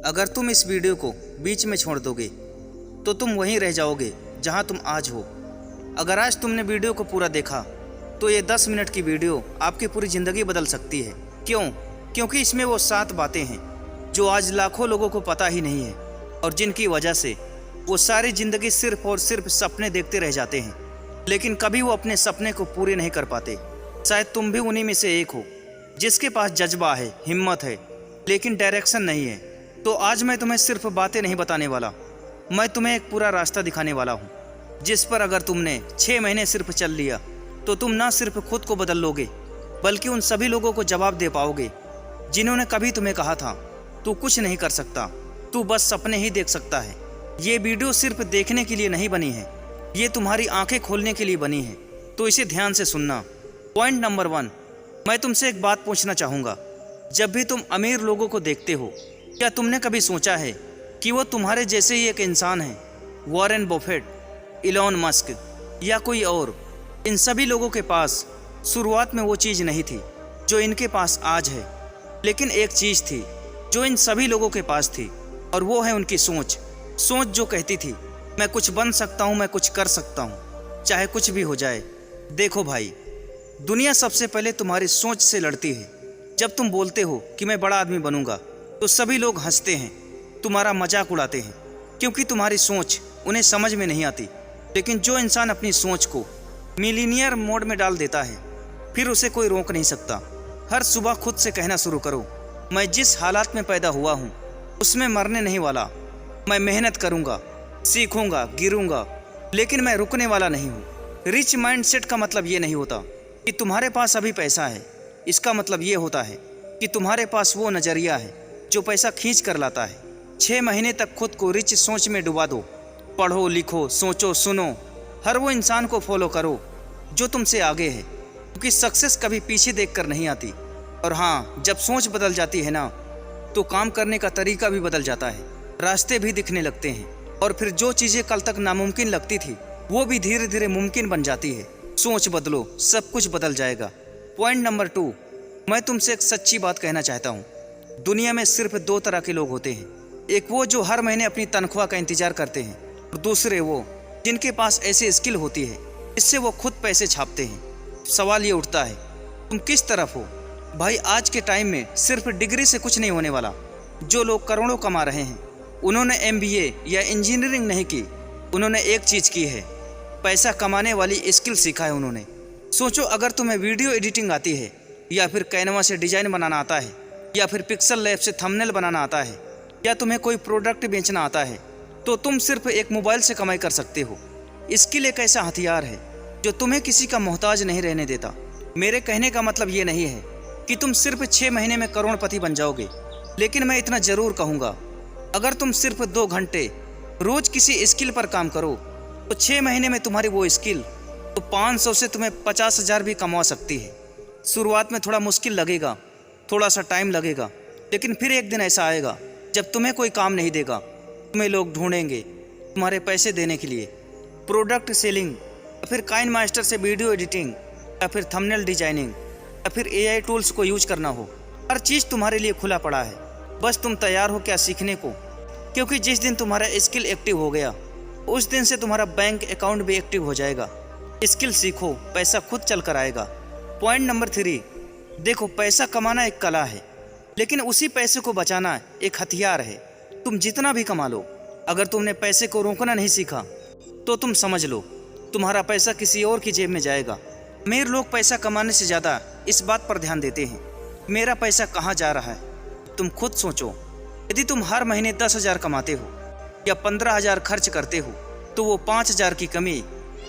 अगर तुम इस वीडियो को बीच में छोड़ दोगे तो तुम वहीं रह जाओगे जहां तुम आज हो। अगर आज तुमने वीडियो को पूरा देखा तो ये 10 मिनट की वीडियो आपकी पूरी ज़िंदगी बदल सकती है। क्यों? क्योंकि इसमें वो 7 बातें हैं जो आज लाखों लोगों को पता ही नहीं है और जिनकी वजह से वो सारी ज़िंदगी सिर्फ और सिर्फ सपने देखते रह जाते हैं, लेकिन कभी वो अपने सपने को पूरे नहीं कर पाते। शायद तुम भी उन्हीं में से एक हो जिसके पास जज्बा है, हिम्मत है, लेकिन डायरेक्शन नहीं है। तो आज मैं तुम्हें सिर्फ बातें नहीं बताने वाला, मैं तुम्हें एक पूरा रास्ता दिखाने वाला हूँ जिस पर अगर तुमने 6 महीने सिर्फ चल लिया तो तुम ना सिर्फ खुद को बदल लोगे बल्कि उन सभी लोगों को जवाब दे पाओगे जिन्होंने कभी तुम्हें कहा था तू कुछ नहीं कर सकता, तू बस सपने ही देख सकता है। ये वीडियो सिर्फ देखने के लिए नहीं बनी है, ये तुम्हारी आंखें खोलने के लिए बनी है, तो इसे ध्यान से सुनना। पॉइंट नंबर 1, मैं तुमसे एक बात पूछना चाहूँगा। जब भी तुम अमीर लोगों को देखते हो, क्या तुमने कभी सोचा है कि वो तुम्हारे जैसे ही एक इंसान है? वॉरेन बफेट, इलॉन मस्क या कोई और, इन सभी लोगों के पास शुरुआत में वो चीज़ नहीं थी जो इनके पास आज है, लेकिन एक चीज़ थी जो इन सभी लोगों के पास थी, और वो है उनकी सोच जो कहती थी मैं कुछ बन सकता हूँ, मैं कुछ कर सकता हूँ, चाहे कुछ भी हो जाए। देखो भाई, दुनिया सबसे पहले तुम्हारी सोच से लड़ती है। जब तुम बोलते हो कि मैं बड़ा आदमी बनूंगा तो सभी लोग हंसते हैं, तुम्हारा मजाक उड़ाते हैं, क्योंकि तुम्हारी सोच उन्हें समझ में नहीं आती। लेकिन जो इंसान अपनी सोच को मिलीनियर मोड में डाल देता है, फिर उसे कोई रोक नहीं सकता। हर सुबह खुद से कहना शुरू करो, मैं जिस हालात में पैदा हुआ हूँ उसमें मरने नहीं वाला। मैं मेहनत करूँगा, सीखूँगा, गिरूँगा, लेकिन मैं रुकने वाला नहीं हूँ। रिच माइंडसेट का मतलब ये नहीं होता कि तुम्हारे पास अभी पैसा है, इसका मतलब ये होता है कि तुम्हारे पास वो नज़रिया है जो पैसा खींच कर लाता है। 6 महीने तक खुद को रिच सोच में डुबा दो। पढ़ो, लिखो, सोचो, सुनो, हर वो इंसान को फॉलो करो जो तुमसे आगे है, क्योंकि सक्सेस कभी पीछे देखकर नहीं आती। और हाँ, जब सोच बदल जाती है ना, तो काम करने का तरीका भी बदल जाता है, रास्ते भी दिखने लगते हैं, और फिर जो चीज़ें कल तक नामुमकिन लगती थी वो भी धीरे धीरे मुमकिन बन जाती है। सोच बदलो, सब कुछ बदल जाएगा। पॉइंट नंबर 2, मैं तुमसे एक सच्ची बात कहना चाहता हूँ। दुनिया में सिर्फ 2 तरह के लोग होते हैं, एक वो जो हर महीने अपनी तनख्वाह का इंतजार करते हैं, और दूसरे वो जिनके पास ऐसी स्किल होती है इससे वो खुद पैसे छापते हैं। सवाल ये उठता है, तुम किस तरफ हो? भाई, आज के टाइम में सिर्फ डिग्री से कुछ नहीं होने वाला। जो लोग करोड़ों कमा रहे हैं उन्होंने MBA या इंजीनियरिंग नहीं की, उन्होंने एक चीज़ की है, पैसा कमाने वाली स्किल सीखा है उन्होंने। सोचो, अगर तुम्हें वीडियो एडिटिंग आती है, या फिर कैनवा से डिज़ाइन बनाना आता है, या फिर पिक्सल लैब से थंबनेल बनाना आता है, या तुम्हें कोई प्रोडक्ट बेचना आता है, तो तुम सिर्फ एक मोबाइल से कमाई कर सकते हो। स्किल एक ऐसा हथियार है जो तुम्हें किसी का मोहताज नहीं रहने देता। मेरे कहने का मतलब ये नहीं है कि तुम सिर्फ 6 महीने में करोड़पति बन जाओगे, लेकिन मैं इतना ज़रूर कहूँगा, अगर तुम सिर्फ 2 घंटे रोज़ किसी स्किल पर काम करो तो 6 महीने में तुम्हारी वो स्किल तो 500 से तुम्हें 50,000 भी कमा सकती है। शुरुआत में थोड़ा मुश्किल लगेगा, थोड़ा सा टाइम लगेगा, लेकिन फिर एक दिन ऐसा आएगा जब तुम्हें कोई काम नहीं देगा, तुम्हें लोग ढूंढेंगे तुम्हारे पैसे देने के लिए। प्रोडक्ट सेलिंग, या फिर काइन मास्टर से वीडियो एडिटिंग, या फिर थंबनेल डिजाइनिंग, या फिर AI टूल्स को यूज करना हो, हर चीज़ तुम्हारे लिए खुला पड़ा है। बस तुम तैयार हो क्या सीखने को? क्योंकि जिस दिन तुम्हारा स्किल एक्टिव हो गया उस दिन से तुम्हारा बैंक अकाउंट भी एक्टिव हो जाएगा। स्किल सीखो, पैसा खुद चल कर आएगा। पॉइंट नंबर 3, देखो, पैसा कमाना एक कला है, लेकिन उसी पैसे को बचाना एक हथियार है। तुम जितना भी कमा लो, अगर तुमने पैसे को रोकना नहीं सीखा तो तुम समझ लो तुम्हारा पैसा किसी और की जेब में जाएगा। अमीर लोग पैसा कमाने से ज़्यादा इस बात पर ध्यान देते हैं, मेरा पैसा कहाँ जा रहा है। तुम खुद सोचो, यदि तुम हर महीने 10,000 कमाते हो या 15,000 खर्च करते हो, तो वो 5,000 की कमी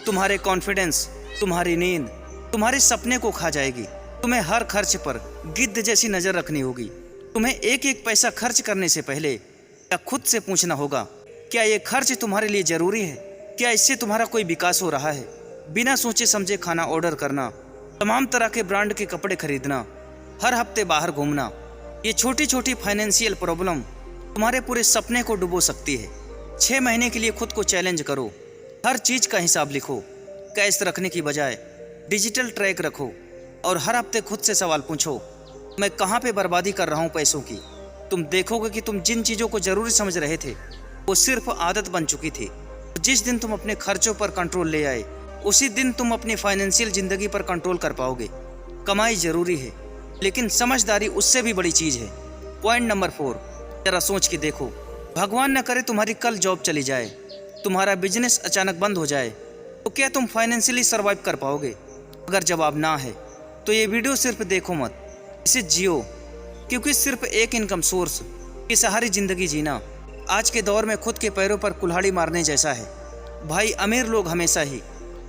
तुम्हारे कॉन्फिडेंस, तुम्हारी नींद, तुम्हारे सपने को खा जाएगी। तुम्हें हर खर्च पर गिद्ध जैसी नज़र रखनी होगी। तुम्हें एक एक पैसा खर्च करने से पहले या खुद से पूछना होगा, क्या ये खर्च तुम्हारे लिए ज़रूरी है? क्या इससे तुम्हारा कोई विकास हो रहा है? बिना सोचे समझे खाना ऑर्डर करना, तमाम तरह के ब्रांड के कपड़े खरीदना, हर हफ्ते बाहर घूमना, ये छोटी छोटी फाइनेंशियल प्रॉब्लम तुम्हारे पूरे सपने को डुबो सकती है। 6 महीने के लिए खुद को चैलेंज करो, हर चीज़ का हिसाब लिखो, कैश रखने की बजाय डिजिटल ट्रैक रखो, और हर हफ्ते खुद से सवाल पूछो, मैं कहाँ पे बर्बादी कर रहा हूँ पैसों की? तुम देखोगे कि तुम जिन चीज़ों को ज़रूरी समझ रहे थे वो सिर्फ आदत बन चुकी थी। जिस दिन तुम अपने खर्चों पर कंट्रोल ले आए उसी दिन तुम अपनी फाइनेंशियल ज़िंदगी पर कंट्रोल कर पाओगे। कमाई ज़रूरी है लेकिन समझदारी उससे भी बड़ी चीज़ है। पॉइंट नंबर 4, जरा सोच के देखो, भगवान न करे तुम्हारी कल जॉब चली जाए, तुम्हारा बिजनेस अचानक बंद हो जाए, तो क्या तुम फाइनेंशियली सर्वाइव कर पाओगे? अगर जवाब ना है तो ये वीडियो सिर्फ देखो मत, इसे जियो, क्योंकि सिर्फ एक इनकम सोर्स की सहारे ज़िंदगी जीना आज के दौर में खुद के पैरों पर कुल्हाड़ी मारने जैसा है। भाई, अमीर लोग हमेशा ही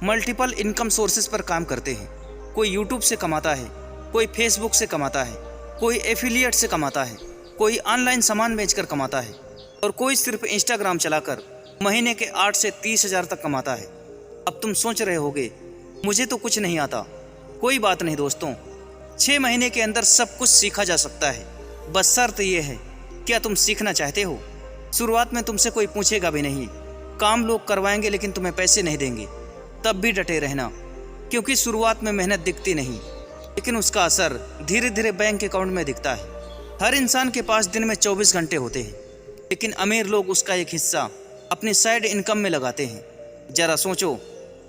मल्टीपल इनकम सोर्सेज पर काम करते हैं। कोई यूट्यूब से कमाता है, कोई फेसबुक से कमाता है, कोई एफिलिएट से कमाता है, कोई ऑनलाइन सामान बेचकर कमाता है और कोई सिर्फ इंस्टाग्राम चलाकर महीने के 8 से 30 हज़ार तक कमाता है। अब तुम सोच रहे होगे मुझे तो कुछ नहीं आता। कोई बात नहीं दोस्तों, 6 महीने के अंदर सब कुछ सीखा जा सकता है। बस शर्त यह है, क्या तुम सीखना चाहते हो? शुरुआत में तुमसे कोई पूछेगा भी नहीं, काम लोग करवाएंगे लेकिन तुम्हें पैसे नहीं देंगे। तब भी डटे रहना, क्योंकि शुरुआत में मेहनत दिखती नहीं लेकिन उसका असर धीरे धीरे बैंक अकाउंट में दिखता है। हर इंसान के पास दिन में 24 घंटे होते हैं लेकिन अमीर लोग उसका एक हिस्सा अपनी साइड इनकम में लगाते हैं। जरा सोचो,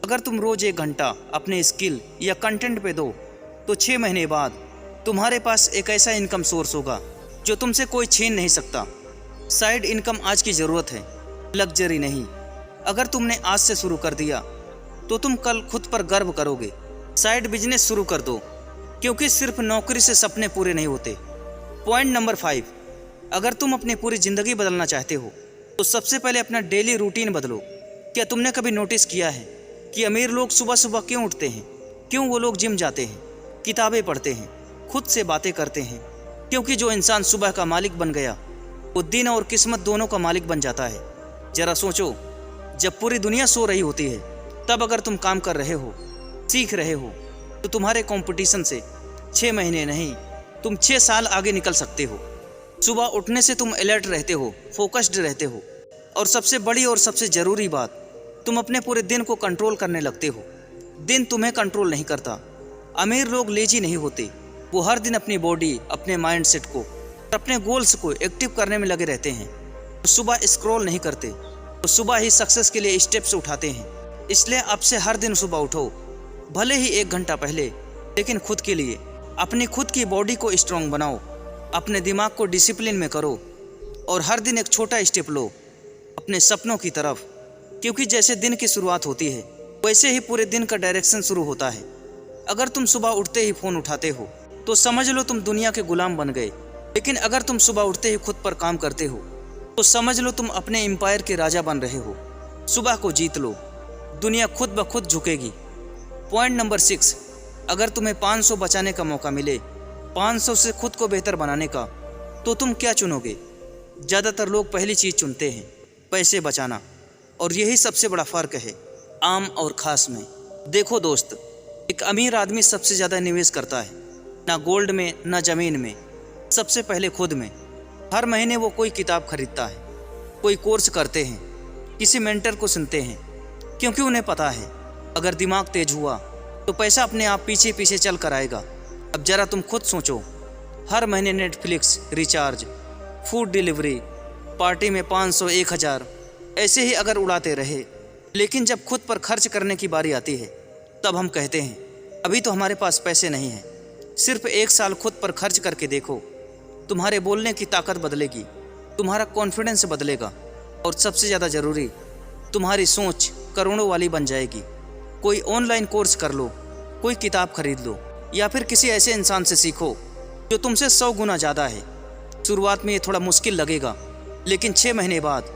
अगर तुम रोज़ 1 घंटा अपने स्किल या कंटेंट पे दो तो 6 महीने बाद तुम्हारे पास एक ऐसा इनकम सोर्स होगा जो तुमसे कोई छीन नहीं सकता। साइड इनकम आज की ज़रूरत है, लग्जरी नहीं। अगर तुमने आज से शुरू कर दिया तो तुम कल खुद पर गर्व करोगे। साइड बिजनेस शुरू कर दो, क्योंकि सिर्फ नौकरी से सपने पूरे नहीं होते। पॉइंट नंबर 5, अगर तुम अपनी पूरी ज़िंदगी बदलना चाहते हो तो सबसे पहले अपना डेली रूटीन बदलो। क्या तुमने कभी नोटिस किया है कि अमीर लोग सुबह सुबह क्यों उठते हैं? क्यों वो लोग जिम जाते हैं, किताबें पढ़ते हैं, खुद से बातें करते हैं? क्योंकि जो इंसान सुबह का मालिक बन गया वो दिन और किस्मत दोनों का मालिक बन जाता है। जरा सोचो, जब पूरी दुनिया सो रही होती है तब अगर तुम काम कर रहे हो, सीख रहे हो, तो तुम्हारे कंपटीशन से 6 महीने नहीं, तुम 6 साल आगे निकल सकते हो। सुबह उठने से तुम अलर्ट रहते हो, फोकस्ड रहते हो और सबसे बड़ी और सबसे ज़रूरी बात, तुम अपने पूरे दिन को कंट्रोल करने लगते हो। दिन तुम्हें कंट्रोल नहीं करता। अमीर लोग लेजी नहीं होते, वो हर दिन अपनी बॉडी, अपने माइंडसेट को और अपने गोल्स को एक्टिव करने में लगे रहते हैं। वो सुबह स्क्रॉल नहीं करते, वो सुबह ही सक्सेस के लिए स्टेप्स उठाते हैं। इसलिए अब से हर दिन सुबह उठो, भले ही 1 घंटा पहले, लेकिन खुद के लिए। अपनी खुद की बॉडी को स्ट्रांग बनाओ, अपने दिमाग को डिसिप्लिन में करो और हर दिन एक छोटा स्टेप लो अपने सपनों की तरफ। क्योंकि जैसे दिन की शुरुआत होती है वैसे ही पूरे दिन का डायरेक्शन शुरू होता है। अगर तुम सुबह उठते ही फ़ोन उठाते हो तो समझ लो तुम दुनिया के गुलाम बन गए, लेकिन अगर तुम सुबह उठते ही खुद पर काम करते हो तो समझ लो तुम अपने एम्पायर के राजा बन रहे हो। सुबह को जीत लो, दुनिया खुद ब खुद झुकेगी। पॉइंट नंबर 6, अगर तुम्हें 500 बचाने का मौका मिले, 500 से खुद को बेहतर बनाने का, तो तुम क्या चुनोगे? ज़्यादातर लोग पहली चीज़ चुनते हैं, पैसे बचाना, और यही सबसे बड़ा फ़र्क है आम और ख़ास में। देखो दोस्त, एक अमीर आदमी सबसे ज़्यादा निवेश करता है, ना गोल्ड में ना ज़मीन में, सबसे पहले खुद में। हर महीने वो कोई किताब खरीदता है, कोई कोर्स करते हैं, किसी मेंटर को सुनते हैं, क्योंकि उन्हें पता है अगर दिमाग तेज हुआ तो पैसा अपने आप पीछे पीछे चल कर आएगा। अब जरा तुम खुद सोचो, हर महीने Netflix recharge, food delivery, party में 500, 1000 ऐसे ही अगर उड़ाते रहे, लेकिन जब खुद पर खर्च करने की बारी आती है तब हम कहते हैं अभी तो हमारे पास पैसे नहीं हैं। सिर्फ 1 साल खुद पर खर्च करके देखो, तुम्हारे बोलने की ताकत बदलेगी, तुम्हारा कॉन्फिडेंस बदलेगा और सबसे ज़्यादा ज़रूरी, तुम्हारी सोच करोड़ों वाली बन जाएगी। कोई ऑनलाइन कोर्स कर लो, कोई किताब खरीद लो या फिर किसी ऐसे इंसान से सीखो जो तुमसे 100 गुना ज़्यादा है। शुरुआत में ये थोड़ा मुश्किल लगेगा, लेकिन 6 महीने बाद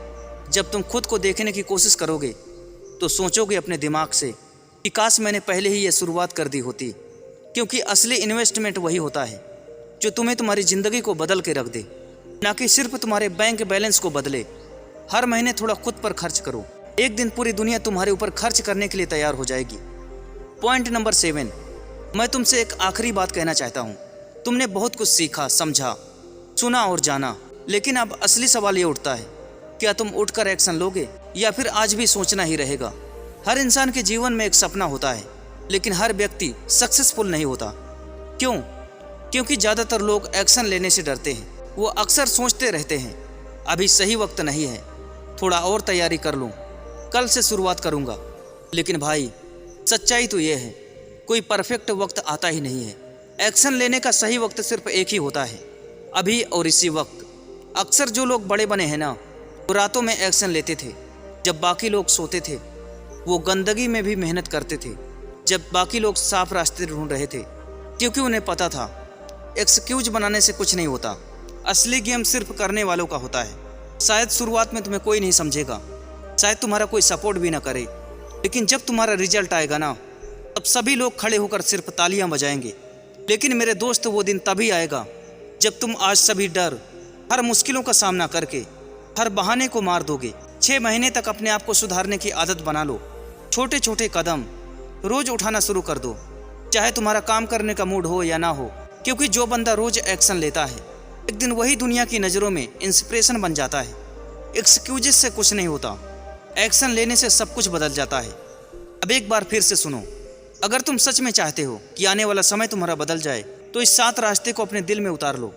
जब तुम खुद को देखने की कोशिश करोगे तो सोचोगे अपने दिमाग से कि काश मैंने पहले ही ये शुरुआत कर दी होती। क्योंकि असली इन्वेस्टमेंट वही होता है जो तुम्हें तुम्हारी ज़िंदगी को बदल के रख दे, ना कि सिर्फ तुम्हारे बैंक बैलेंस को बदले। हर महीने थोड़ा खुद पर खर्च करो, एक दिन पूरी दुनिया तुम्हारे ऊपर खर्च करने के लिए तैयार हो जाएगी। पॉइंट नंबर 7, मैं तुमसे एक आखिरी बात कहना चाहता हूँ। तुमने बहुत कुछ सीखा, समझा, सुना और जाना, लेकिन अब असली सवाल ये उठता है, क्या तुम उठकर एक्शन लोगे या फिर आज भी सोचना ही रहेगा? हर इंसान के जीवन में एक सपना होता है, लेकिन हर व्यक्ति सक्सेसफुल नहीं होता। क्यों? क्योंकि ज़्यादातर लोग एक्शन लेने से डरते हैं। वो अक्सर सोचते रहते हैं अभी सही वक्त नहीं है, थोड़ा और तैयारी कर लूँ, कल से शुरुआत करूँगा। लेकिन भाई सच्चाई तो ये है, कोई परफेक्ट वक्त आता ही नहीं है। एक्शन लेने का सही वक्त सिर्फ एक ही होता है, अभी और इसी वक्त। अक्सर जो लोग बड़े बने हैं ना, वो रातों में एक्शन लेते थे जब बाकी लोग सोते थे। वो गंदगी में भी मेहनत करते थे जब बाकी लोग साफ रास्ते ढूंढ रहे थे, क्योंकि उन्हें पता था एक्सक्यूज बनाने से कुछ नहीं होता। असली गेम सिर्फ करने वालों का होता है। शायद शुरुआत में तुम्हें कोई नहीं समझेगा, शायद तुम्हारा कोई सपोर्ट भी ना करे, लेकिन जब तुम्हारा रिजल्ट आएगा ना, तब सभी लोग खड़े होकर सिर्फ तालियां बजाएंगे। लेकिन मेरे दोस्त, वो दिन तभी आएगा जब तुम आज सभी डर, हर मुश्किलों का सामना करके हर बहाने को मार दोगे। 6 महीने तक अपने आप को सुधारने की आदत बना लो। छोटे छोटे कदम रोज उठाना शुरू कर दो, चाहे तुम्हारा काम करने का मूड हो या ना हो, क्योंकि जो बंदा रोज एक्शन लेता है, एक दिन वही दुनिया की नज़रों में इंस्पिरेशन बन जाता है। एक्सक्यूजेस से कुछ नहीं होता, एक्शन लेने से सब कुछ बदल जाता है। अब एक बार फिर से सुनो, अगर तुम सच में चाहते हो कि आने वाला समय तुम्हारा बदल जाए, तो इस 7 रास्ते को अपने दिल में उतार लो,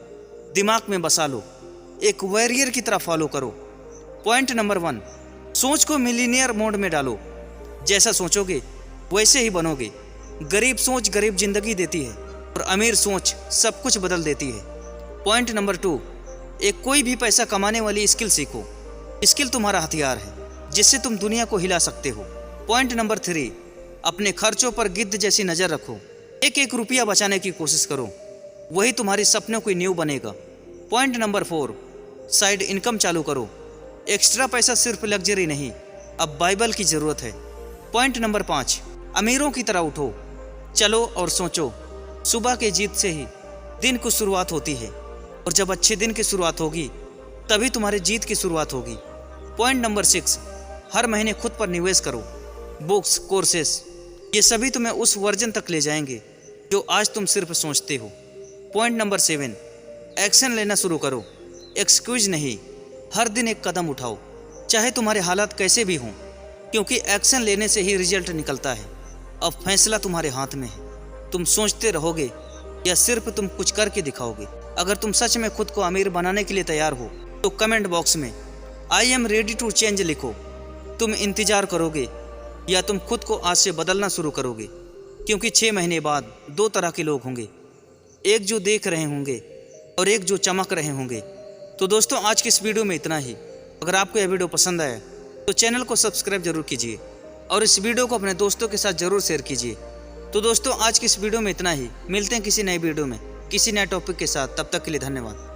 दिमाग में बसा लो, एक वॉरियर की तरह फॉलो करो। पॉइंट नंबर 1, सोच को मिलीनियर मोड में डालो। जैसा सोचोगे वैसे ही बनोगे। गरीब सोच गरीब जिंदगी देती है और अमीर सोच सब कुछ बदल देती है। पॉइंट नंबर 2, एक कोई भी पैसा कमाने वाली स्किल सीखो। स्किल तुम्हारा हथियार है जिससे तुम दुनिया को हिला सकते हो। पॉइंट नंबर 3, अपने खर्चों पर गिद्ध जैसी नज़र रखो। एक एक रुपया बचाने की कोशिश करो, वही तुम्हारे सपनों की नींव बनेगा। पॉइंट नंबर 4, साइड इनकम चालू करो। एक्स्ट्रा पैसा सिर्फ लग्जरी नहीं, अब बाइबल की ज़रूरत है। पॉइंट नंबर 5, अमीरों की तरह उठो, चलो और सोचो। सुबह के जीत से ही दिन की शुरुआत होती है, और जब अच्छे दिन की शुरुआत होगी तभी तुम्हारे जीत की शुरुआत होगी। पॉइंट नंबर 6, हर महीने खुद पर निवेश करो। बुक्स, कोर्सेस, ये सभी तुम्हें उस वर्जन तक ले जाएंगे जो आज तुम सिर्फ सोचते हो। पॉइंट नंबर 7, एक्शन लेना शुरू करो। एक्सक्यूज नहीं, हर दिन एक कदम उठाओ, चाहे तुम्हारे हालात कैसे भी हों, क्योंकि एक्शन लेने से ही रिजल्ट निकलता है। अब फैसला तुम्हारे हाथ में है, तुम सोचते रहोगे या सिर्फ तुम कुछ करके दिखाओगे। अगर तुम सच में खुद को अमीर बनाने के लिए तैयार हो, तो कमेंट बॉक्स में I am ready to change लिखो। तुम इंतज़ार करोगे या तुम खुद को आज से बदलना शुरू करोगे, क्योंकि 6 महीने बाद 2 तरह के लोग होंगे, एक जो देख रहे होंगे और एक जो चमक रहे होंगे। तो दोस्तों, आज की इस वीडियो में इतना ही। अगर आपको यह वीडियो पसंद आया तो चैनल को सब्सक्राइब जरूर कीजिए और इस वीडियो को अपने दोस्तों के साथ ज़रूर शेयर कीजिए। तो दोस्तों, आज की इस वीडियो में इतना ही। मिलते हैं किसी नए वीडियो में किसी नए टॉपिक के साथ। तब तक के लिए धन्यवाद।